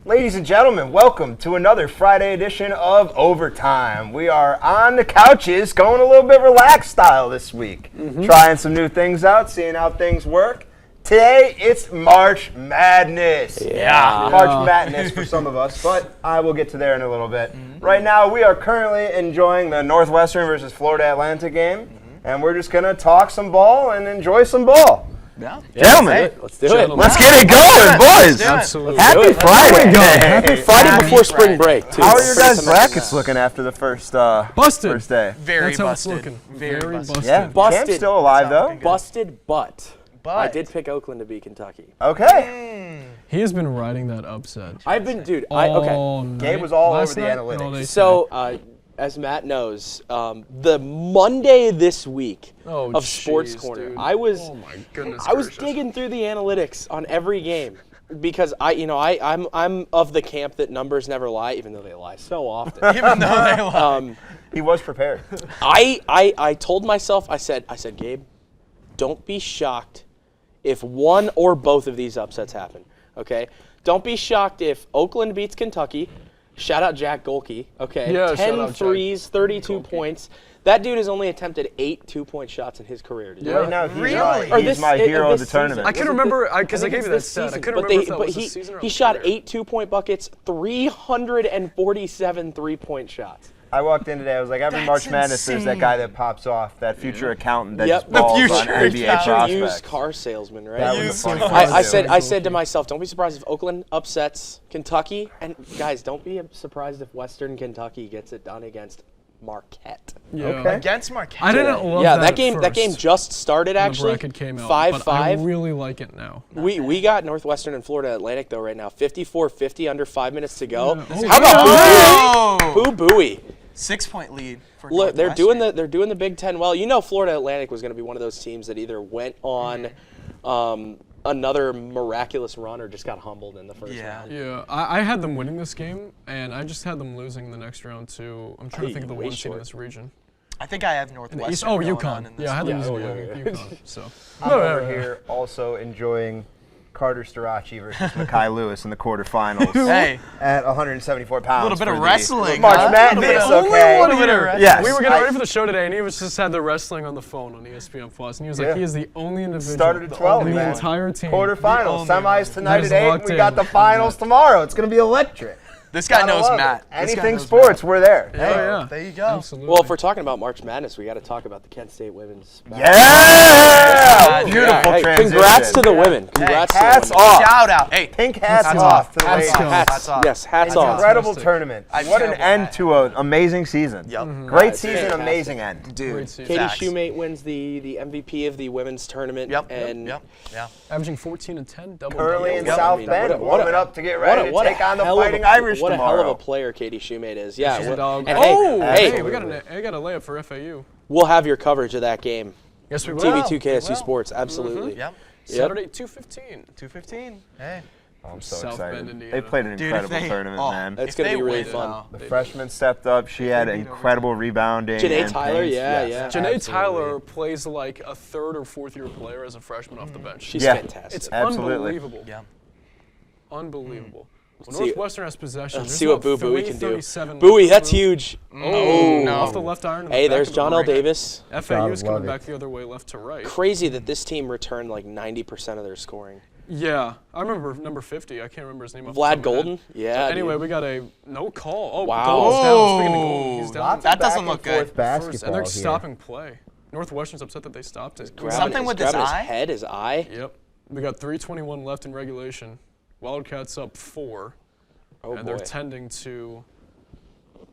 Ladies and gentlemen, welcome to another Friday edition of Overtime. We are on the couches, going a little bit relaxed style this week. Trying some new things out, seeing how things work. Today, it's March Madness. Yeah. March Madness for some of us, but I will get to there in a little bit. Right now, we are currently enjoying the Northwestern versus Florida Atlantic game, and we're just going to talk some ball and enjoy some ball. Yeah. Gentlemen, Hey, let's do it. Let's get it going, boys. Absolutely. Happy Friday. Happy Friday before spring break, too. How are your guys' brackets looking after the first Busted. first day? Very That's busted. How it's looking. Very busted. Yeah, Busted. Cam's still alive though. Busted, but I did pick Oakland to beat Kentucky. Okay. He has been riding that upset. I've been, dude. All night. Gabe was all Last over the night, analytics. all day So, as Matt knows, the Monday this week Oh, of Sports jeez, Corner, dude. I was Oh my goodness. I was gracious. digging through the analytics on every game because I'm of the camp that numbers never lie, even though they lie so often. Even though they lie. He was prepared. I told myself, I said, Gabe, don't be shocked if one or both of these upsets happen, okay? Don't be shocked if Oakland beats Kentucky. Shout out Jack Golke, okay? Yeah, 10 shout out threes, Jack 32 Golke. points. That dude has only attempted 8 two-point shots in his career. Dude. Yeah. Right now, he's Really? my, he's my hero of the this tournament. I can remember, because I think gave it's you that this stat. I season, couldn't but remember if that was he, the season or he the shot career. 8 two-point buckets, 347 three-point shots. I walked in today. I was like, every That's March Madness, there's that insane. guy that pops off, that future accountant that Yep. just The balls on future NBA accountant. Used prospects. car salesman, right? That was Used a fun car one, I too. said to myself, don't be surprised if Oakland upsets Kentucky. And guys, don't be surprised if Western Kentucky gets it done against Marquette. Yeah. Okay. Against Marquette. I didn't love Yeah, that that game just started when the actually. bracket came out, 5-5. but I really like it now. We got Northwestern and Florida Atlantic though right now. 54-50 under 5 minutes to go. Yeah. How about Oh! Boo Booey? 6-point lead for Look, they're Northwestern. doing the Big Ten well. You know, Florida Atlantic was going to be one of those teams that either went on another miraculous run or just got humbled in the first round. Yeah, I had them winning this game, and I just had them losing the next round too. I'm trying to think of the way one seed in short. this region. I think I have In Northwestern. the East, going on UConn. in this Yeah, I had them one. losing UConn. So. I'm over here also enjoying Carter Starachi versus Makai Lewis in the quarterfinals. Hey, At 174 pounds. a little bit for of the wrestling. March huh? Madness, Only okay. a little bit of wrestling. Yes. We were getting I- ready for the show today, and he just had the wrestling on the phone on ESPN Plus, and he was Yeah. like, he is the only individual Started at 12, in the man. entire team. Quarterfinals, The only semis tonight is at 8. locked We in. got the finals tomorrow. It's going to be electric. This guy Gotta knows love it. Matt. This guy Anything knows sports, we're there. Oh, yeah. There you go. Absolutely. Well, if we're talking about March Madness, we got to talk about the Kent State women's. Yeah! Yeah. Beautiful Hey, transition. congrats to the women. Congrats to the hats women. off. Shout out. Hey, Pink hats Hats off to the Hats ladies. off. Hats off. Yes, hats off. Incredible Fantastic. tournament. I'm What an terrible end at to an amazing season. Yep. Great It's season, fantastic. amazing end. Dude. Great season. Katie Facts. Shoemate wins the MVP of the women's tournament. Yep. And Yep. Yeah. Averaging 14 and 10, double Curly and Yep. South I mean, Bend what a- warming up to get ready to take on the hell of Fighting a- Irish What tomorrow. a hell of a player Katie Shoemate is. Yeah. She's a dog. And Oh, hey, hey, we got a layup for FAU. we'll have your coverage of that game. Yes, we will. TV2 KSU will. Sports, absolutely. Yep. Saturday, 2:15. 2:15. Hey. I'm so South excited. Bend, Indiana. They played an Dude, incredible if they, tournament, man. It's if gonna they be really win, fun. The freshman stepped up. She had incredible rebounding. Janae and Tyler, pace. yeah, Yes. yeah. Janae Absolutely. Tyler plays like a third or fourth year player as a freshman off the bench. She's Yeah. fantastic. It's Absolutely. unbelievable. Yeah. Unbelievable. When See- Northwestern has possession. Let's there's see what about Boo Booey 30, can do. 37 Bowie, that's left. huge. Oh, no. off the left iron. in the Hey, back there's of the John L. right. Davis. FAU is Gotta coming love back the other way, left to right. Crazy that this team returned like 90% of their scoring. Yeah, I remember number 50. I can't remember his name. off the Vlad top of my head. Golden? Yeah. Anyway, dude. we got a no call. Oh, Wow. Golden's down. Speaking of Golden, he's Oh, down. that doesn't Back look and good. forth first, basketball and they're here. stopping play. Northwestern's upset that they stopped it. Grabbing Something his- with his grabbing eye? His head, his eye. Yep. We got 3:21 left in regulation. Wildcats up 4, Oh and boy. they're tending to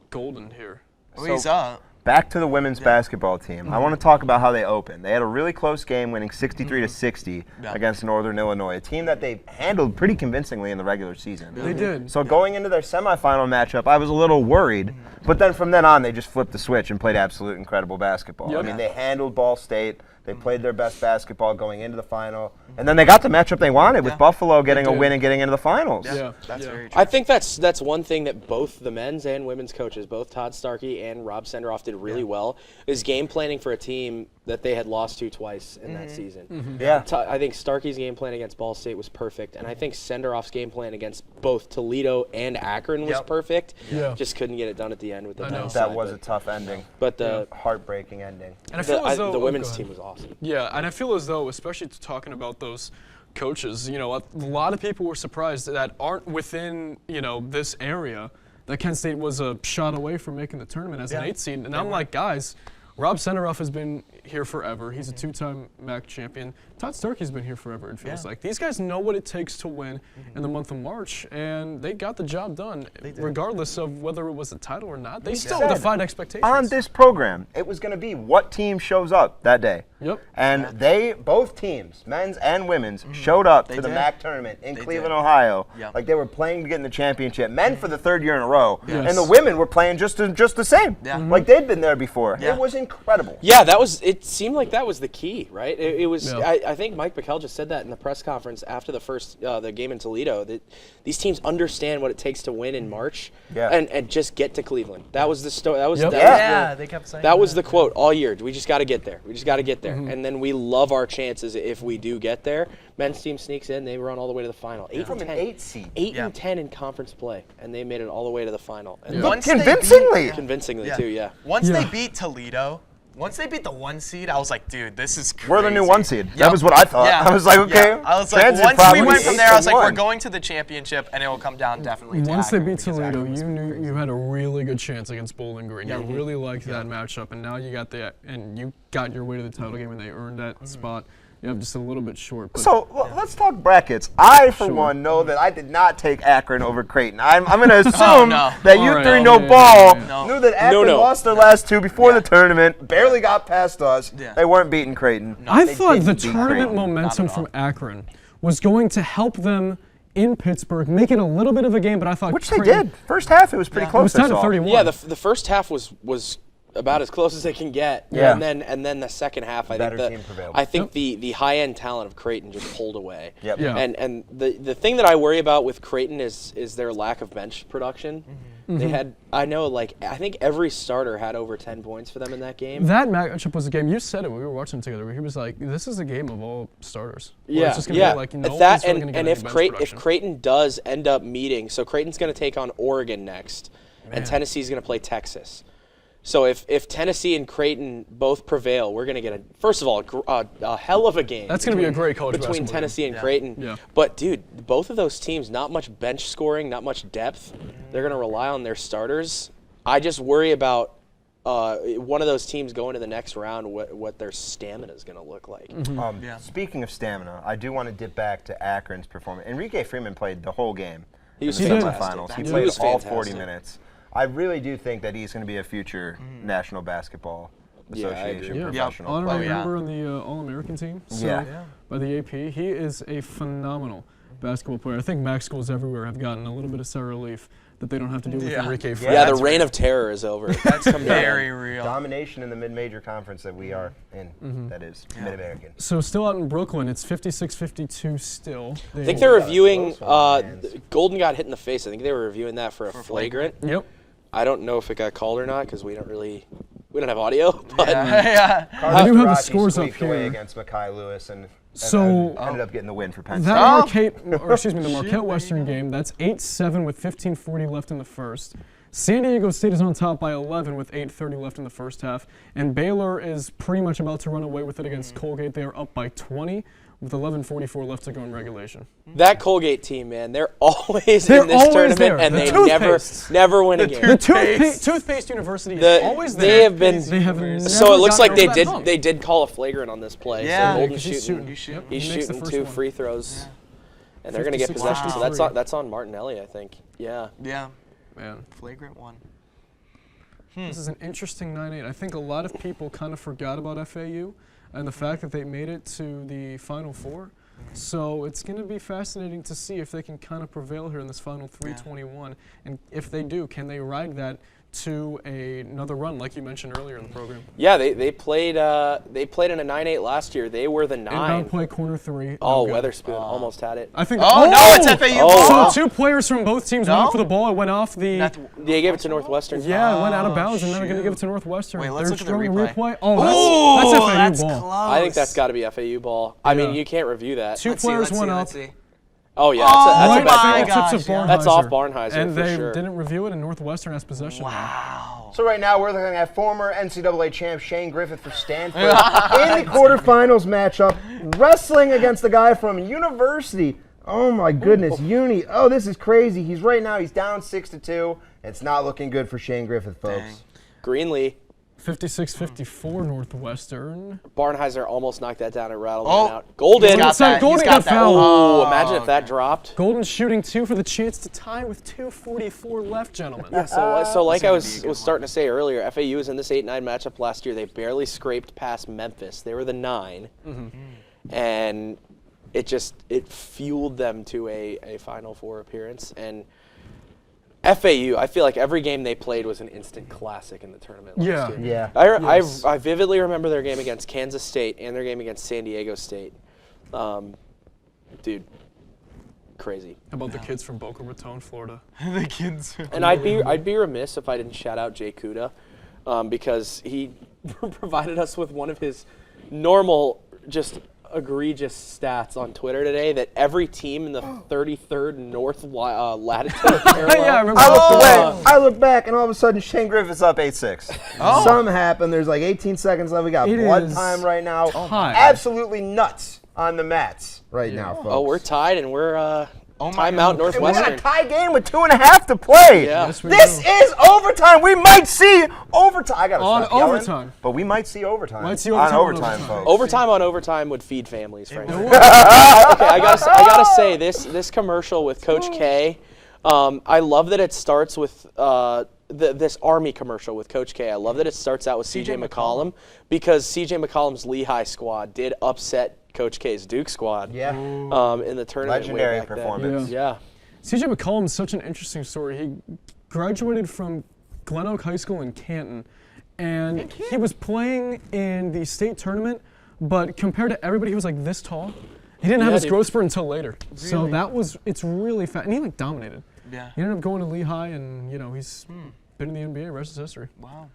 Golden here. Oh, he's up. Back to the women's basketball team. I want to talk about how they opened. They had a really close game, winning 63 to 60 Yeah. against Northern Illinois, a team that they handled pretty convincingly in the regular season. They did. So going into their semifinal matchup, I was a little worried, but then from then on, they just flipped the switch and played absolute incredible basketball. Yep. I mean, they handled Ball State. They played their best basketball going into the final, and then they got the matchup they wanted with Buffalo getting a win and getting into the finals. Yeah. That's very true. I think that's one thing that both the men's and women's coaches, both Todd Starkey and Rob Senderoff, did really well, is game planning for a team that they had lost to twice in that season. Yeah. I think Starkey's game plan against Ball State was perfect, and I think Senderoff's game plan against both Toledo and Akron was perfect. Yeah. Just couldn't get it done at the end with the men's That side, was a tough ending. but the Heartbreaking ending. And I feel as though the women's go team ahead. was awesome. Yeah, and I feel as though, especially talking about those coaches, you know, a lot of people were surprised that aren't within, you know, this area, that Kent State was a shot away from making the tournament as an 8 seed. And I'm like, guys, Rob Senderoff has been here forever. He's a 2-time MAC champion. Todd Starkey's been here forever, it feels like. These guys know what it takes to win in the month of March, and they got the job done, regardless of whether it was a title or not. They still defied expectations. On this program, it was going to be what team shows up that day. Yep. And both teams, men's and women's, showed up to the MAC tournament in Cleveland, Ohio. Yep. Like they were playing to get in the championship. Men for the 3rd year in a row. Yes. And the women were playing just the same. Yeah. Like they'd been there before. Yeah. It was incredible. Yeah, it seemed like that was the key, right? It was. Yeah. I think Mike McKell just said that in the press conference after the game in Toledo, that these teams understand what it takes to win in March and just get to Cleveland. That was the story. That was They kept saying that was the quote all year. We just got to get there. We just got to get there. And then we love our chances if we do get there. Men's team sneaks in. They run all the way to the final. 8 From and an 10. 8 seed. 8 and 10 in conference play, and they made it all the way to the final. And Once they Convincingly. convincingly too, yeah. Once they beat Toledo, once they beat the 1 seed, I was like, dude, this is crazy. We're the new 1 seed. Yep. That was what I thought. Yeah. I was like, okay. Yeah. I was like, chances once probably we went from 8 there, I was like, to we're 1. going to the championship, and it will come down definitely to Once they Akron beat because Toledo, Akron was you knew crazy. you had a really good chance against Bowling Green. You really liked that matchup, and now you got your way to the title game, and they earned that spot. Yeah, just a little bit short. But So let's talk brackets. I, for one, know that I did not take Akron over Creighton. I'm going to assume no. that you All right, three oh, know yeah, ball, yeah, yeah. knew that Akron No. lost their last 2 before the tournament, barely got past us. Yeah. They weren't beating Creighton. I They thought didn't the beat tournament Creighton. momentum Not at from all. Akron was going to help them in Pittsburgh, make it a little bit of a game, but I thought Which they Creighton- did. First half, it was pretty It close. was I 10 to saw. 31. Yeah, the first half was about as close as they can get. Yeah. And then the second half, I Better think team prevailed. I think the high end talent of Creighton just pulled away. Yep. Yeah. And the thing that I worry about with Creighton is their lack of bench production. They had I think every starter had over 10 points for them in that game. That matchup was a game. You said it when we were watching together. Where he was like, "This is a game of all starters." Where it's just gonna be like, no one's that really gonna get and any if bench if production. Creighton does end up meeting, so Creighton's going to take on Oregon next, and Tennessee's going to play Texas. So if Tennessee and Creighton both prevail, we're going to get a hell of a game. That's going to be a great college between basketball Tennessee and Yeah. Creighton. Yeah. But dude, both of those teams, not much bench scoring, not much depth. They're going to rely on their starters. I just worry about one of those teams going to the next round, what their stamina is going to look like. Speaking of stamina, I do want to dip back to Akron's performance. Enrique Freeman played the whole game. He was in the fantastic. semifinals. He He played was all fantastic. 40 minutes. I really do think that he's going to be a future National Basketball Yeah, I Association agree. Yeah, professional honorary player. member on the All-American team. So Yeah. by the AP, he is a phenomenal basketball player. I think MAC schools everywhere have gotten a little bit of sour relief that they don't have to deal with Yeah. Enrique Freeman. Yeah, that's the reign of terror is over. That's very real. Domination in the mid-major conference that we are in, that is Mid-American. So still out in Brooklyn, it's 56-52 still. I think they're reviewing. close one, man. Golden got hit in the face. I think they were reviewing that for a flagrant. Yep. I don't know if it got called or not because we don't have audio. But Yeah. I do have the Rocky scores up squeaked away here. against Mackay Lewis and So- ended up getting the win for Penn State. That the Marquette Western game, that's 8-7 with 15:40 left in the first. San Diego State is on top by 11 with 8:30 left in the first half. And Baylor is pretty much about to run away with it against Colgate. They are up by 20 with 11:44 left to go in regulation. that Colgate team, man, they're always They're in this always tournament, there. and The they toothpastes. never win a game. The Toothpaste University is always there. They have been. They have never So it looks like gotten over that hump. they did call a flagrant on this play. Yeah, so Golden's because he's shooting. shooting. Yep, He's he makes the shooting first 2 one. free throws, and they're going to get 56, possession. So wow. that's on Martinelli, I think. Yeah. Yeah. Man. Flagrant one. This is an interesting 9-8. I think a lot of people kind of forgot about FAU and the fact that they made it to the Final Four. So it's going to be fascinating to see if they can kind of prevail here in this final 321. And if they do, can they ride that to another run, like you mentioned earlier in the program. Yeah, they played in a 9-8 last year. They were the 9. Inbound play, corner 3. Oh, Weatherspoon almost had it. I think. Oh, no, it's FAU ball. So 2 players from both teams went for the ball. It went off the. They gave it to Northwestern. Yeah, it went out of bounds, and now they're going to give it to Northwestern. Wait, let's They're look at the showing replay. Oh, that's FAU that's ball. close. I think that's got to be FAU ball. I mean, you can't review that. 2 players went up. Oh, yeah, Right that's a by bad the call. tips of Barnhizer. That's off Barnhizer and for they sure. didn't review it, and Northwestern has possession. Wow. So right now we're looking at former NCAA champ Shane Griffith for Stanford in the quarterfinals matchup, wrestling against the guy from University. Oh my goodness, Uni. Oh, this is crazy. He's down 6-2. It's not looking good for Shane Griffith, folks. Dang. Greenlee. 56-54 Northwestern. Barnhizer almost knocked that down and rattled Oh. it out. Golden. He's got that. Golden He's got got that. fouled. Oh, imagine if that dropped. Golden shooting 2 for the chance to tie with 2:44 left, gentlemen. Yeah, so like I gonna was be a good starting to say earlier, FAU was in this 8-9 matchup last year. They barely scraped past Memphis. They were the 9, and it fueled them to a Final Four appearance. And FAU, I feel like every game they played was an instant classic in the tournament last year. Yeah. I vividly remember their game against Kansas State and their game against San Diego State. Dude, crazy. How about the kids from Boca Raton, Florida? The kids. And I'd be remiss if I didn't shout out Jay Kuda, because he provided us with one of his normal, just egregious stats on Twitter today that every team in the 33rd North latitude parallel. Yeah, I remember. I looked away. I look back, and all of a sudden, Shane Griffith's up 8-6. Something happened. There's like 18 seconds left. We got It blood is time right now. tied. Absolutely nuts on the mats right now, folks. Oh, we're tied, and we're my timeout God. And we're in Northwestern. a tie game with 2.5 to play. Yeah. Yes, we This do. is overtime. We might see overtime. I gotta On stop yelling, overtime. but we might see overtime. Might see on overtime on overtime, overtime. folks. Overtime on overtime would feed families, frankly. Okay, I gotta say this commercial with Coach K. I love that it starts with this Army commercial with Coach K. I love that it starts out with C.J. McCollum, because C.J. McCollum's Lehigh squad did upset Coach K's Duke squad. Yeah. In the tournament. way Legendary back then. performance. Yeah. CJ McCollum is such an interesting story. He graduated from Glen Oak High School in Canton, and he was playing in the state tournament, but compared to everybody, he was like this tall. He didn't have his dude. growth spurt until later. So it's really fast. And he like dominated. Yeah. He ended up going to Lehigh, and he's been in the NBA, rest is history. Wow.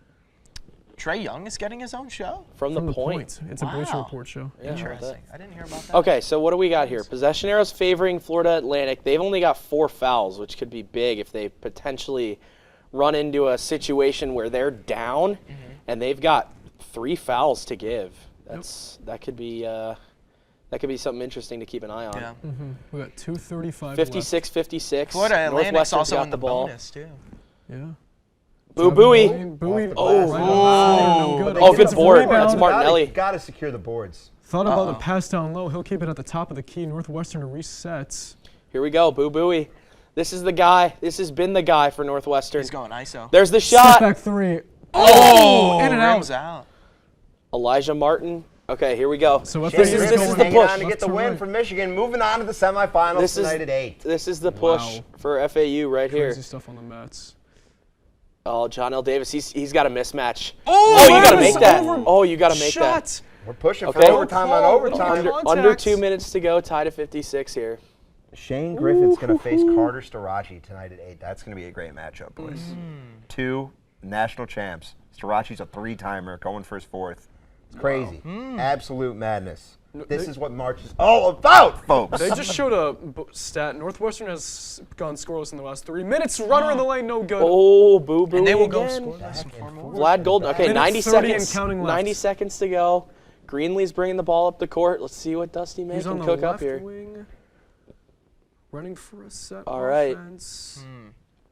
Trey Young is getting his own show? From From the point. It's a Bleacher Wow. Report show. Yeah, Interesting. I didn't hear about that. Okay, so what do we got here? Possession arrows favoring Florida Atlantic. They've only got 4 fouls, which could be big if they potentially run into a situation where they're down and they've got 3 fouls to give. That could be something interesting to keep an eye on. Yeah. We got 2:35 56-56. Florida Atlantic's Northwestern's also got in the the ball. bonus, too. left. Yeah. Boo Booey. Bowie. Oh. Right on the floor, no Oh, good Defensive board. rebound. That's Martinelli. Gotta secure the boards. Thought about the pass down low. He'll keep it at the top of the key. Northwestern resets. Here we go, Boo Booey. This is the guy. This has been the guy for Northwestern. He's going ISO. There's the Step shot. back 3. Oh, in and out. rims out. Elijah Martin. Okay, here we go. So Shane FAU is Griffith this is going the hanging push. on to get left the to win right. for Michigan, moving on to the semifinals This is- tonight at 8. This is the push Wow. for FAU right here. Crazy stuff on the mats. Oh, John L. Davis, he's got a mismatch. Oh, you got to make that. Oh, you got to make that. Shot. We're pushing Okay. for overtime on overtime. Under 2 minutes to go, tied at 56 here. Shane Griffith's going to face Carter Starachi tonight at 8. That's going to be a great matchup, boys. 2 national champs. Starachi's a 3-timer going for his 4th. It's crazy. Absolute madness. This is what March is all about, folks. They just showed a stat. Northwestern has gone scoreless in the last 3 minutes. Runner in the lane, no good. Oh, Boo Boo. And they will go again. scoreless in 4 more. Vlad Golden. Okay, Minute 90 30 and seconds. counting left. 90 seconds to go. Greenlee's bringing the ball up the court. Let's see what Dusty May He's on can the cook up left here. wing. Running for a set All right. offense.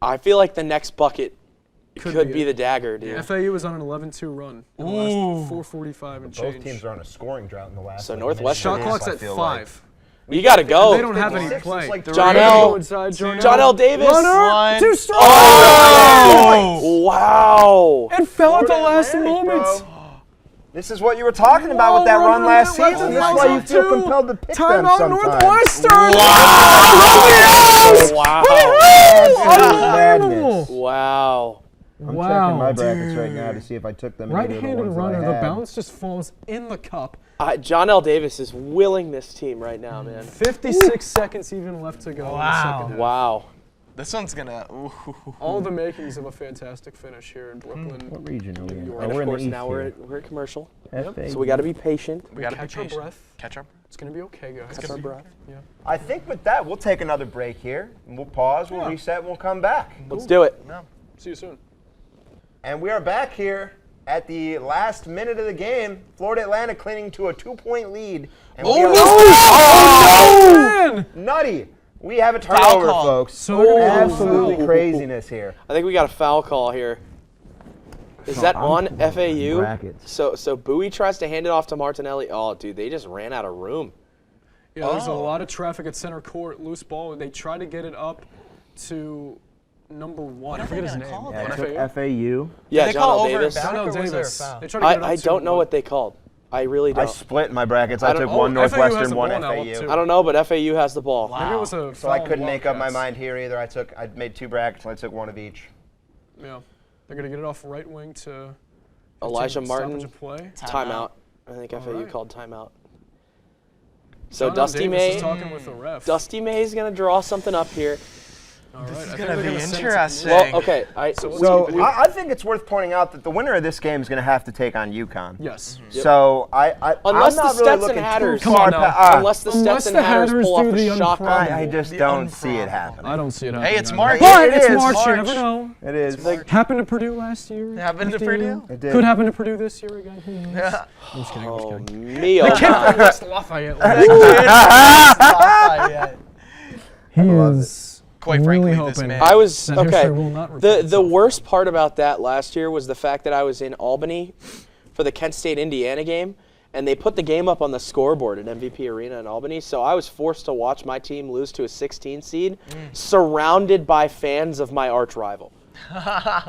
I feel like the next bucket Could could be be it. the dagger, dude. FAU is on an 11-2 run in the last 4:45 and Both change. teams are on a scoring drought in the last. So like, Northwestern minute Shot and a half, clock's I at feel 5. You got to go. They don't have any 56 is play. like John three. L. Inside, John L. Davis. Runner. 2 strikes. Oh! Wow. It fell at the Florida last Atlantic, moment. bro. This is what you were talking about with that run last season. This is why you feel compelled to pick them Timeout sometimes. Northwestern. Wow. Absolute madness. Wow. I'm Wow, checking my brackets right now to see if I took them. into the Right-handed ones that I runner, the had. bounce just falls in the cup. John L. Davis is willing this team right now, man. 56 seconds even left to go in the second half. Wow. This one's gonna. All the makings of a fantastic finish here in Brooklyn. What region are we in? York. Oh, And we're of in course, the East now here. we're at commercial. FA. So we got to be patient. We gotta Catch be our patient. breath. Catch our. It's going to be okay, guys. Catch our breath. Yeah. I think with that, we'll take another break here. And we'll pause, we'll reset, and we'll come back. Let's do it. See you soon. And we are back here at the last minute of the game. Florida Atlantic clinging to a 2-point lead. And we are Man! nutty. We have a turnover, call. folks. So Absolutely craziness here. I think we got a foul call here. Is that on FAU? Brackets. So Bowie tries to hand it off to Martinelli. Oh, dude, they just ran out of room. Yeah, there's a lot of traffic at center court, loose ball. They try to get it up to number 1. I forget his name. call it? Yeah, What, it took FAU? FAU. Yeah, they John call L. over and Davis. back? John L. Or was there a Davis. foul? They tried to get it up I to don't know 1. what they called. I really I don't. split my brackets. I I took don't- one FAU has Northwestern, the one ball now, up FAU. too. I don't know, but FAU has the ball. Maybe it was a So I foul couldn't make up my Wildcats. mind here either. I made 2 brackets and I took one of each. Yeah. They're going to get it off right wing to Elijah Martin, stoppage of play. timeout. I think FAU right. called timeout. So John L. Dusty Davis May, is talking with the ref. Dusty May is gonna draw something up here. All right. is I think gonna they're be send it to- interesting. Well, okay. So I think it's worth pointing out that the winner of this game is going to have to take on UConn. Yes. So Unless I'm not the really Stetson looking Hatters, too far Come on pa- unless the Unless Stetson the Hatters Hatters pull off do the the shot. I just The don't see it unprobable. happening. I don't see it happening. Hey, it's either. March. But It it's is March. You March. never know. It is. Happened to Purdue last year. Happened to FAU. Purdue. It did. Could happen to Purdue this year again. Who knows? Yeah. I'm just kidding. I'm just Oh, kidding. me, oh, Kid my. from West Lafayette. Lafayette. He love is Quite really frankly, this hoping. man. I was That okay. history will not repeat The itself. worst part about that last year was the fact that I was in Albany for the Kent State Indiana game, and they put the game up on the scoreboard at MVP Arena in Albany. So I was forced to watch my team lose to a 16 seed, surrounded by fans of my arch rival.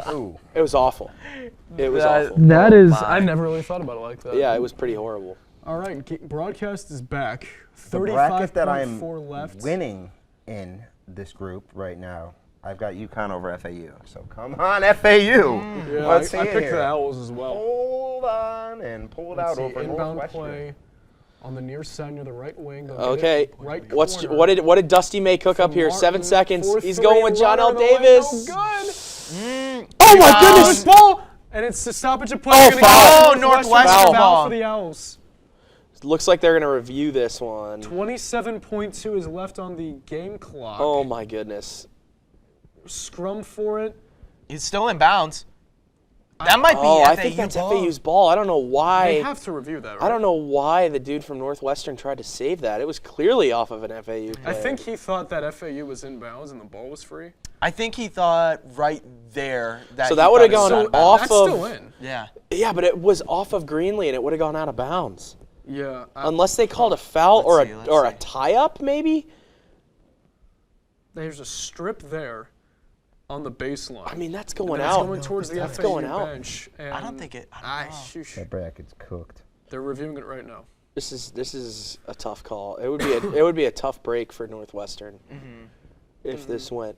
Ooh. It was awful. It was awful. That is, my. I never really thought about it like that. Yeah, it was pretty horrible. All right, broadcast is back. The bracket that I am 35.4 left. winning in this group right now, I've got UConn over FAU. So come on, FAU. Yeah, Let's see I it picked here. the Owls as well. Hold on and pull it Let's out see, over inbound Northwestern. play on the near side near the right wing. They'll get Okay, it right what corner. did Dusty May cook up From here? 7 Martin, seconds. 4-3 He's going with John L. runner, the line, Davis. no good. Oh my Rebound. goodness! Ball, and it's the stoppage of play. Oh, They're gonna foul. get Oh, Northwestern foul ball. for the Owls. Looks like they're gonna review this one. 27.2 is left on the game clock. Oh my goodness. Scrum for it. He's still in bounds. That might be Oh, FAU I think that's ball. FAU's ball. I don't know They why. have to review that, right? I don't know why the dude from Northwestern tried to save that. It was clearly off of an FAU I player. think he thought that FAU was in bounds and the ball was free. I think he thought right there that. So he that would've thought it was gone out of off bounds. That's of- still in. Yeah. Yeah, but it was off of Greenlee and it would have gone out of bounds. Yeah. Unless they called a foul Let's or see. a tie-up, maybe? There's a strip there on the baseline. I mean, that's going And it's out. going towards the That's FAU going out. bench. And I don't think it. I don't know. Sheesh. That bracket's cooked. They're reviewing it right now. This is a tough call. It would be a tough break for Northwestern if this went.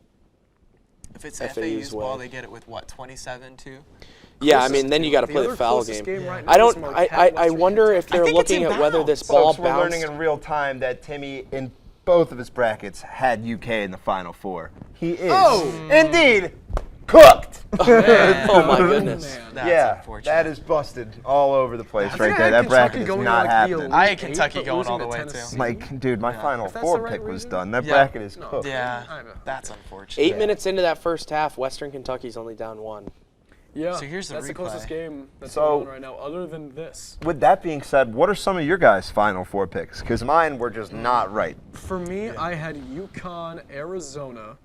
If it's FAU's FAU's ball, way. they get it with what, 27-2? Yeah, I mean, then you got to The play other the foul closest game. game right now I is don't. Marquette, I Western wonder if they're think it's looking in at whether this bounds. ball Folks, we're learning bounced. in real time that Timmy, in both of his brackets, had UK in the Final Four. He is indeed cooked. Oh my goodness. That's yeah, unfortunate. that is busted all over the place think right I there. had That Kentucky bracket is going not like the happening. elite I had eight, Kentucky but going losing all the to way, Tennessee. My dude, my Final If that's Four the right pick was reason. done. That Yeah. bracket is No. cooked. Yeah, I know. that's unfortunate. 8 minutes into that first half, Western Kentucky's only down 1. Yeah. So here's the That's the closest replay. game that's So- going on right now, other than this. With that being said, what are some of your guys' Final Four picks? Because mine were just not right. For me, I had UConn, Arizona,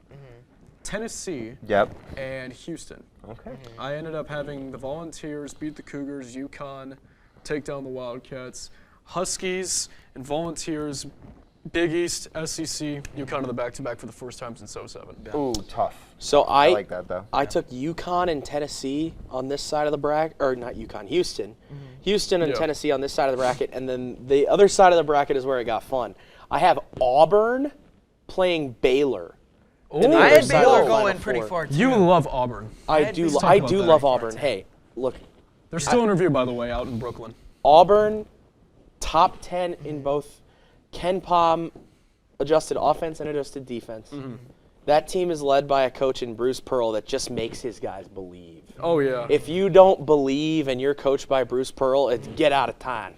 Tennessee, Yep. and Houston. Okay. I ended up having the Volunteers beat the Cougars, UConn take down the Wildcats, Huskies and Volunteers, Big East, SEC, UConn to the back-to-back for the first time since 07. Ooh, tough. So I like that though. I took UConn and Tennessee on this side of the bracket, or not UConn, Houston. Houston and Yeah. Tennessee on this side of the bracket, and then the other side of the bracket is where it got fun. I have Auburn playing Baylor And the I other had side of Baylor the Final going pretty Four. far, too. You love Auburn. I do talk about that. love Auburn. Hey, look, They're still in review, by the way, out in Brooklyn. Auburn, top 10 in both Ken Pom adjusted offense and adjusted defense. That team is led by a coach in Bruce Pearl that just makes his guys believe. Oh, yeah. If you don't believe and you're coached by Bruce Pearl, it's get out of town.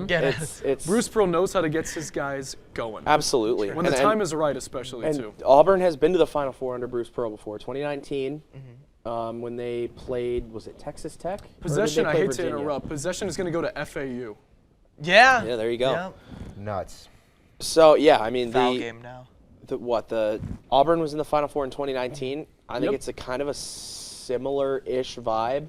Get it. It's Bruce Pearl knows how to get his guys going. absolutely. When the time is right, especially, and too. Auburn has been to the Final Four under Bruce Pearl before. 2019, when they played, was it Texas Tech? Or did they Possession, I play hate Virginia? to interrupt. Possession is going to go to FAU. Yeah. Yeah, there you go. Yeah. Nuts. So yeah, I mean Foul game now. the Auburn was in the Final Four in 2019. I think Yep. it's a kind of a similar-ish vibe.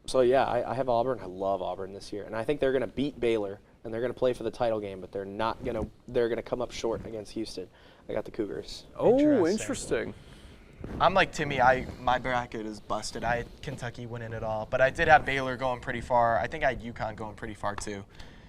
So yeah, I have Auburn. I love Auburn this year, and I think they're going to beat Baylor, and they're going to play for the title game, but they're not going to. They're going to come up short against Houston. I got the Cougars. Oh, interesting. I'm like Timmy. My bracket is busted. I had Kentucky winning it all, but I did have Baylor going pretty far. I think I had UConn going pretty far too.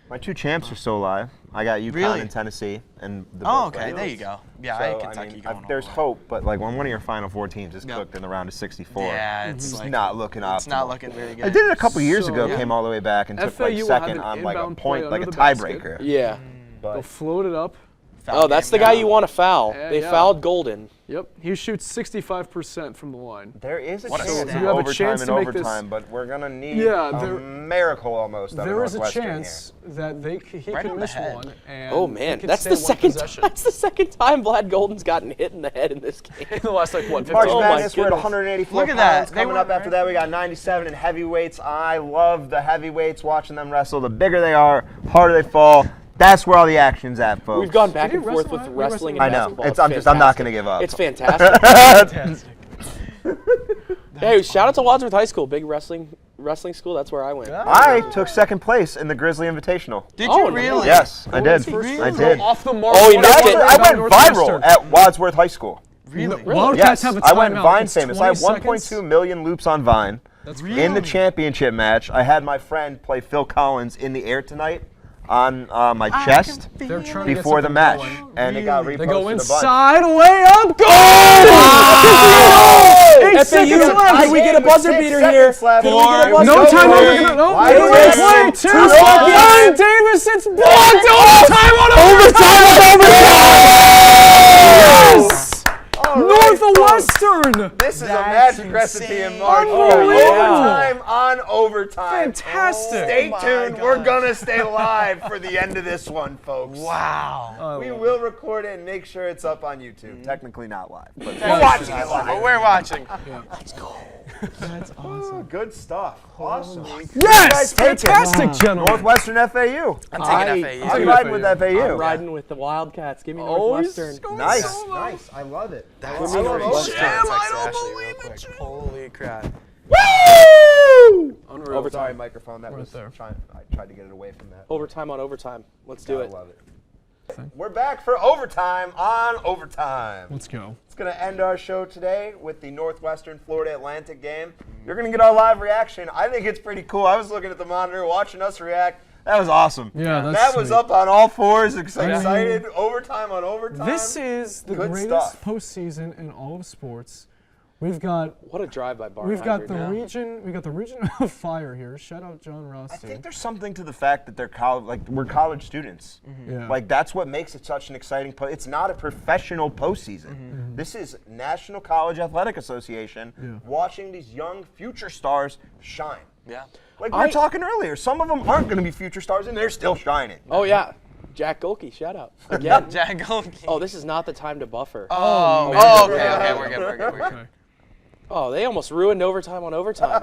My two champs are still alive. I got UConn Really? and Tennessee, and the Oh, both okay. ranked. There you go. Yeah, I had Kentucky going. there's all hope, but like when one of your Final Four teams is Yep. cooked in the round of 64, Yeah, it's like not looking optimal. It's not looking very good. I did it a couple years So- ago. Yeah. Came all the way back and took FAU like will have second an on like a inbound play point, like a under the basket. tiebreaker. Yeah. They'll But float it up. Foul Oh, that's the game guy now. you want to foul. They yeah. fouled Golden. Yep. He shoots 65% from the line. there is a What a chance stat. in You have a overtime chance and to make this- overtime, but we're gonna need Yeah, a there- miracle almost. Out There of is a Northwestern chance that he Right can on the miss head. one. And Oh he man, could that's stay the one second. possession. That's the second time Vlad Golden's gotten hit in the head in this game. In the last, like, what, 15 March Oh my Madness, we're at goodness. 184 Look at that. pounds. They Coming were up after right. that, we got 97 in heavyweights. I love the heavyweights, watching them wrestle. The bigger they are, harder they fall. That's where all the action's at, folks. We've gone back Did and you forth wrestle with at- you wrestling wrestled and I know. basketball. I'm not fantastic. gonna give up. It's fantastic. Hey, shout out to Wadsworth High School, big wrestling school. That's where I went. I took second place in the Grizzly Invitational. Did Oh, you really? Yes, I did. Really? I did. Off the mark. Oh, you one missed point it. I rebound went viral Northwestern. at Wadsworth High School. Really? Wildcats Yes, have a I went timeout. Vine It's famous. I have 20 1.2 seconds. million loops on Vine. That's In the championship match, I had my friend play Phil Collins in the air tonight on my chest They're trying to get before the something match, going. and it got reposted They go a bunch. inside, way up, goal! FAU, 8 seconds left. can we get a buzzer beater here? Seconds left. Can we get a Four. buzzer No beater? time Three. over. No, Wide play. open. 2 Two seconds. seconds. Davis, it's blocked. Overtime on overtime. Northwestern. This is a That's magic recipe in insane. March. Unbelievable. Overtime on overtime. Fantastic. Stay my tuned. God. We're gonna stay live for the end of this one, folks. Wow. We will record it and make sure it's up on YouTube. Technically not live, but We're watching it live. But we're watching. That's awesome. Good stuff. Awesome. Yes, take it. fantastic, gentlemen. Northwestern FAU. I'm I- taking I'm FAU. riding with I'm FAU. riding with the Wildcats. Give me Always Northwestern. going Nice, solo. nice. I love it. That's Give me great. Northwestern. Jam, I I don't don't believe believe it. it. Holy crap. Woo! Unreal. Sorry, microphone. That Right was there. I tried to get it away from that. Overtime on overtime. Let's do it. I love it. We're back for overtime on overtime. Let's go. It's going to end our show today with the Northwestern Florida Atlantic game. You're going to get our live reaction. I think it's pretty cool. I was looking at the monitor, watching us react. That was awesome. Yeah, that's that was sweet. up on all fours, excited. Overtime on overtime. This is the Good greatest stuff. postseason in all of sports. We've got What a drive by Barnheimer. we've got the now. region. We got the region of fire here. Shout out John Ross. I think there's something to the fact that they're we're college students. Yeah. Like that's what makes it such an exciting it's not a professional postseason. This is National College Athletic Association watching these young future stars shine. Yeah. Like we were talking earlier, some of them aren't going to be future stars and they're still shining. Oh yeah, Jack Golke. Shout out again. Jack Golke. Oh, this is not the time to buffer. Oh, okay. We're good. We're good. Okay. Oh, they almost ruined overtime on overtime.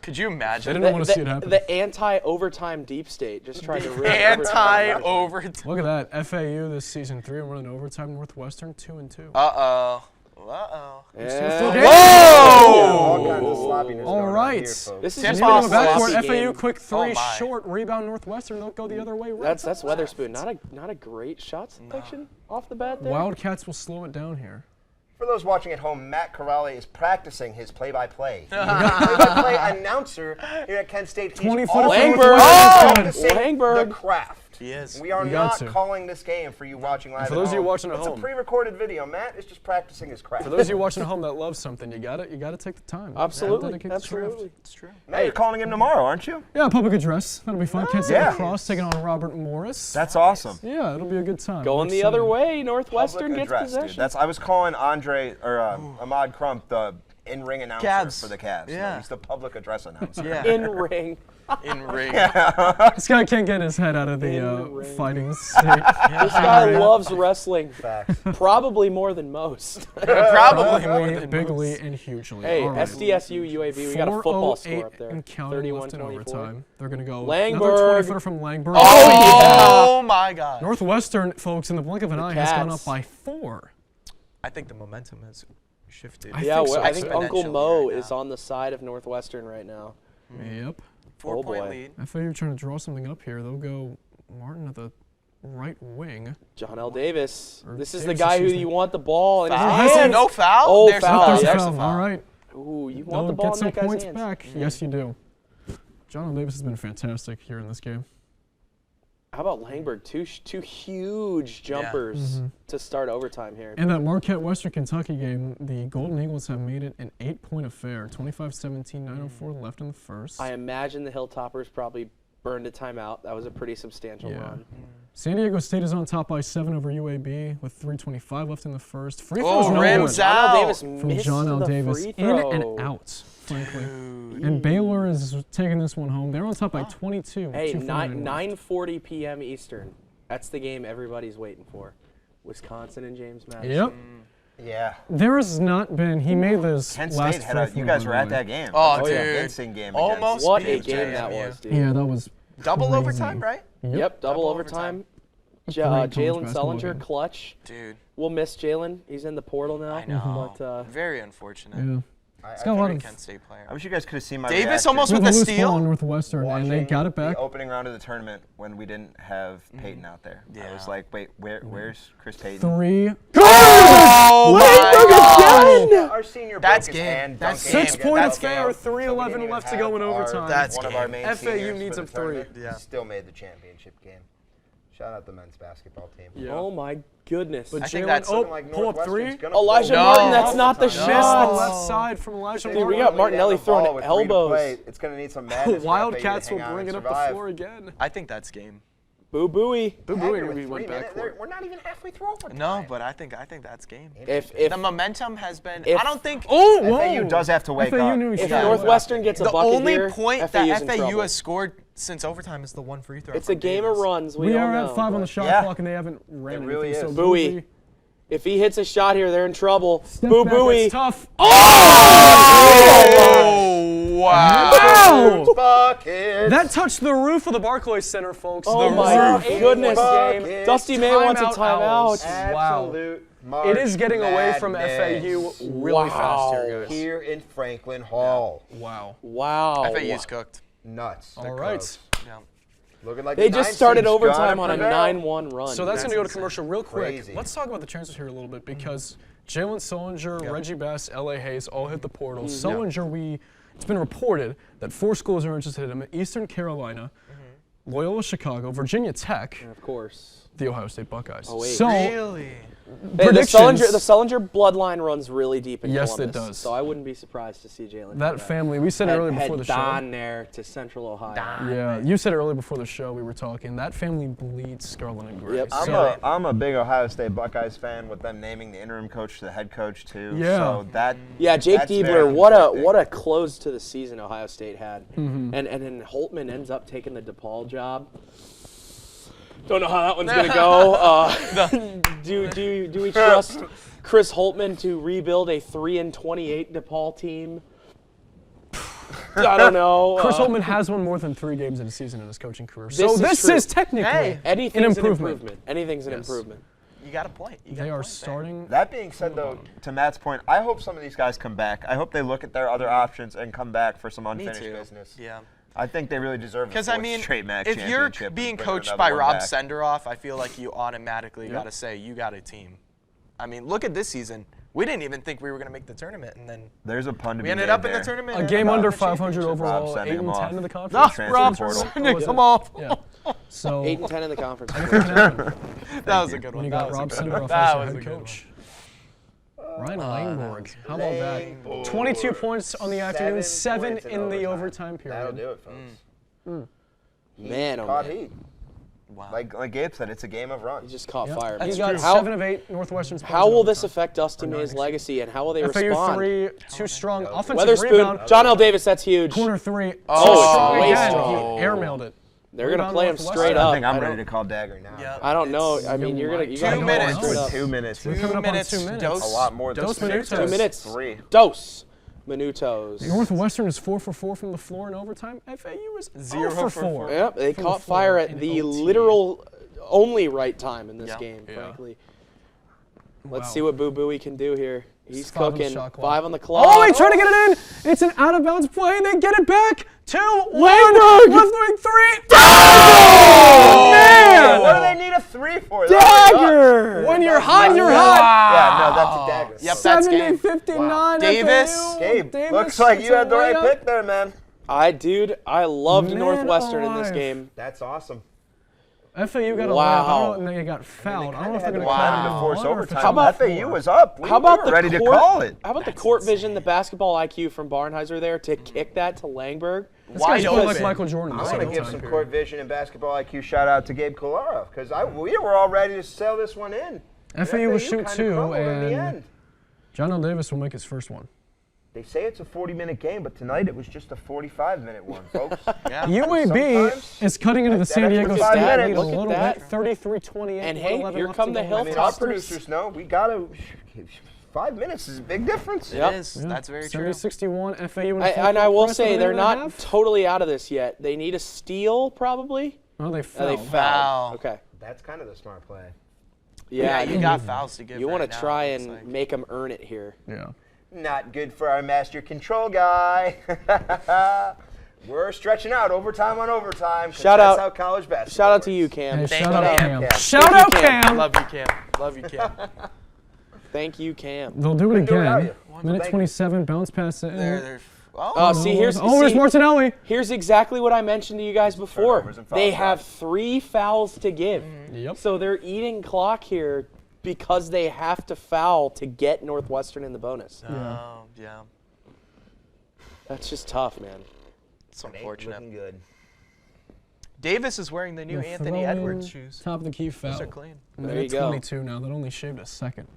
Could you They imagine? didn't want to see it happen. The anti-overtime deep state just tried to ruin overtime. Anti-overtime. Look at that. FAU this season 3 and running overtime. Northwestern 2-2. Uh-oh. Uh-oh. Yeah. All kinds of sloppiness All going on right. here, folks. This is Tip just Even a on the off backcourt, sloppy FAU game. quick 3 my. short rebound Northwestern. They'll go the other way. Right. That's Weatherspoon. Not a great shot selection off the bat there. Wildcats will slow it down here. For those watching at home, Matt Carlile is practicing his play-by-play. Play-by-play announcer here at Kent State. He's 20 foot also Langberg. practicing Langberg. the craft. host. He is. We are You got not to. calling this game for you watching live. For those at of you home. watching at It's home. a pre-recorded video. Matt is just practicing his craft. For those of you watching at home that love something, you got to take the time. Absolutely, Dedicate to the craft. absolutely. It's true. Matt, you're calling him tomorrow, aren't you? Yeah, public address. That'll be fun. Kansas City Yeah. Lacrosse taking on Robert Morris. That's awesome. Yeah, it'll be a good time. Going the other way, Northwestern Public gets address, dude. possession. I was calling Ahmad Crump the in-ring announcer Cavs. for the Cavs. Yeah. He's the public address announcer. Yeah. In ring. In ring. This guy can't get his head out of the ring. fighting state. This guy loves wrestling. Facts. Probably more than most. Probably more than Bigly most. and hugely. Hey, All right. SDSU UAB, we got a football score up there. And counting left in 31-24. overtime. They're going to go Langberg. another 20-footer from Langberg. Oh my God. Northwestern, folks, in the blink of an eye, has gone up Cats. by 4. I think the momentum has shifted. Yeah, think so. I think Uncle Exponentially Mo right is now. on the side of Northwestern right now. Yep. 4-point boy. lead. FAU trying to draw something up here. They'll go Martin at the right wing. John L. Davis. Or This is the Davis, guy who excuse me. you want the ball in his Foul? hands. No foul? Oh, There's foul. There's a There's foul. a foul. All right. Ooh, you want They'll the ball get in some that guy's points hands. back. Yes, you do. John L. Davis has been fantastic here in this game. How about Langberg? Two huge jumpers to start overtime here. In that Marquette Western Kentucky game, the Golden Eagles have made it an 8-point affair. 25-17, 9:04 left in the first. I imagine the Hilltoppers probably burned a timeout. That was a pretty substantial Yeah. run. San Diego State is on top by 7 over UAB with 3:25 left in the first. Free throws Oh, no rims good out. John L. Davis from missed John L. the Davis. free In throw. and out, frankly. And Baylor is taking this one home. They're on top by 22. Hey, 2:49 left. 9:40 p.m. Eastern. That's the game everybody's waiting for. Wisconsin and James Madison. Yep. Yeah. There has not been. He made this Kent last State had a, free you throw, guys by were the at way. that game. Oh, That was a dude. convincing game Almost against What a beat game that JMU. was, dude. Yeah, that was Double crazy. overtime, right? Yep, double Double overtime. Great college Jalen basketball Sullinger, game. clutch. Dude, We'll miss Jalen. He's in the portal now. I know. But Very unfortunate. Yeah. I It's got a lot Very of Kent State player. I wish you guys could have seen my Davis reaction almost with with a the loose ball on steal. Northwestern, and they watching got it back. the opening round of the tournament when we didn't have Peyton out there. I was Yeah. like, wait, where's Chris Peyton? 3. Oh my God. Our senior That's broke his game. hand. That's dunking game. against 6-point Alabama, affair, so we 3:11 didn't even left to go in have our- overtime. That's one of our game. main FAU seniors needs for a the 3. tournament. Yeah. Still made the championship game. Shout out the men's basketball team. Yeah. Oh my goodness. But I think Jalen, that's oh, Looking like pull up 3. Northwestern's gonna Elijah pull Martin, one that's off not the time. Missed the shot. left side from Elijah Dude, we Martin. got Martinelli throwing Ball with 3 to elbows. play. It's going to need some madness. for Wildcats FAU will to hang on bring and it up the survive. floor again. I think that's game. Boo booey. Boo Haggard booey, with we 3 went minutes. backcourt. We're not even halfway through overtime. No, but I think that's game. If The momentum has been. if- I don't think. Oh, whoa. FAU does have to wake FAU up. knew he if should. Northwestern gets a The bucket only here, point FAU's that in FAU trouble. has scored since overtime is the one free throw. It's a from game Davis. of runs. We all are know, at 5 on the but shot Yeah. clock, and they haven't ran It really anything. is. So Buoy. If he hits a shot here, they're in trouble. Step Boo back, booey. it's tough. Oh wow! Wow! Buckets. That touched the roof of the Barclays Center, folks. Oh The my roof. goodness. Buckets. Dusty May wants a Timeout timeout. owls. Absolute March It is getting away from madness. FAU really fast here, guys. Here in Franklin Hall. Wow. Wow. FAU's cooked. Nuts. All right. Close. Yeah. Looking like They the just 9 started seed's overtime gonna on a prevail. 9-1 run. So that's going to go to commercial real quick. Crazy. Let's talk about the transfers here a little bit because Jalen Sullinger, Reggie Bass, L.A. Hayes all hit the portal. Sullinger, it's been reported that 4 schools are interested in him: Eastern Carolina, Loyola Chicago, Virginia Tech, of course. the Ohio State Buckeyes. Oh, wait. So Really? Hey, the predictions. Sullinger bloodline runs really deep in Yes, it Columbus. does. So I wouldn't be surprised to see Jalen. That family, we said it earlier before the show. Don there to Central Ohio. Yeah, you said it earlier before the show. We were talking. That family bleeds scarlet and gray. Yep. So, I'm a big Ohio State Buckeyes fan with them naming the interim coach to the head coach too. Yeah. So that Yeah, Jake that's Diebler, very what conflicting. a close to the season Ohio State had. And then Holtman ends up taking the DePaul job. Don't know how that one's gonna go. Do we trust Chris Holtman to rebuild a 3-28 DePaul team? I don't know. Chris Holtman has won more than 3 games in a season in his coaching career. This So is this true. is technically Hey. Anything's an improvement. Anything's an Yes. improvement. You got a point. You got They a are point there. starting. That being said, though, to Matt's point, I hope some of these guys come back. I hope they look at their other options and come back for some Me unfinished too. business. Yeah. I think they really deserve it. Because I mean, straight MAC if you're championship and being bring coached another by one Rob back. Senderoff, I feel like you automatically got to say you got a team. I mean, look at this season. We didn't even think we were going to make the tournament, and then There's a pun to we be ended made up in there. the tournament. A and game about under the 500 championship. overall, sending 8 him and off. 10 in the conference. No, transfer Rob portal. sending Was him it? off. Yeah. So 8 and 10 in the conference. That was a good when one. you That got was a Rob good Sender, one. That was offensive a head good one. coach. Ryan Langborg. How about that? 22 points on the afternoon, 7 in the overtime period. That'll do it, folks. Man, oh Caught man. heat. Wow. Like Gabe said, it's a game of He runs. just caught fire. He got How- 7 of 8 Northwestern's. How will this affect Dusty May's legacy, and how will they FAU respond? 3, too strong. Offensive Weatherspoon, rebound. John L. Davis, that's huge. Corner 3. Oh, too strong way again. strong. He airmailed it. They're gonna Rebound play him Northwestern. straight I up. think I'm I ready don't- to call dagger now. Yeah. I don't know. I mean, you gotta 2 go minutes. straight up. 2 minutes. We're coming up on minutes. 2 minutes. Dose. A lot more than Dos 6. minutos. 2 minutes. 3. Dos minutos. Northwestern is 4 for 4 from the floor in overtime. FAU is 0 for 4. Yep, they from caught the floor fire at in the OT. literal only right time in this Yeah. game, Yeah. frankly. Let's Wow. see what Boo Booey can do here. He's 5 on the cooking. shot clock. 5 on the clock. Oh, he tried to get it in. It's an out of bounds play. They get it back. 2, 1. Langberg. Left wing 3. Oh, man! What do they need a 3 for? They're already up. Dagger! When you're hot, you're hot. Yeah, no, that's a dagger. Yep, that's game. 70-59. Davis. FAU. Gabe, Davis, looks like it's you a had the right layup. pick there, man. I loved Man Northwestern in this alive. game. That's awesome. FAU got a Wow. layup. I don't know, and they got fouled. I don't know if they're going to Wow. call To it force one or if it's overtime. How about FAU was up. We How about were the ready court, to call it? How about the court vision, the basketball IQ from Barnheiser there to kick that to Langberg? This guy's Wide playing like open. Michael Jordan. I this want to whole give time some period. court vision and basketball IQ shout out to Gabe Collura because we were all ready to sail this one in. And FAU will shoot kinda 2, crumbled in the and end. John L. Davis will make his first one. They say it's a 40-minute game, but tonight it was just a 45-minute one, folks. Yeah. UAB Sometimes is cutting into the that San Diego extra State 5 lead minutes, a look at little that. bit, 33-28. And with hey, 11 here left come to the go. I mean, our Hilltoppers. producers know we gotta. 5 minutes is a big difference. Yep. It is. That's very true. 70-61, FAU in And I will press say with a they're minute and a not half. totally out of this yet. They need a steal, probably. Oh, they Oh, fouled. they Foul. fouled. Okay. That's kind of the smart play. Yeah, you got fouls to give. you want to try and make them earn it here. Yeah. Not good for our master control guy. We're stretching out overtime on overtime. 'cause Shout that's out- how college basketball Shout out to works. you, Cam. Hey, Thank shout you, out Cam. Cam. Cam. Shout out Cam. Love you, Cam. Love you, Cam. Thank you, Cam. They'll do it do it without again. you. Minute 27, bounce pass it. They're See, here's there's Martinelli. Here's exactly what I mentioned to you guys before. Turnovers and foul They shots. have 3 fouls to give. Yep. So they're eating clock here because they have to foul to get Northwestern in the bonus. Oh, yeah. That's just tough, man. It's Ain't unfortunate. looking good. Davis is wearing the new They're Anthony throwing Edwards shoes. Top of the key foul. Those are clean. There Minute you go. 22 now. That only shaved a second.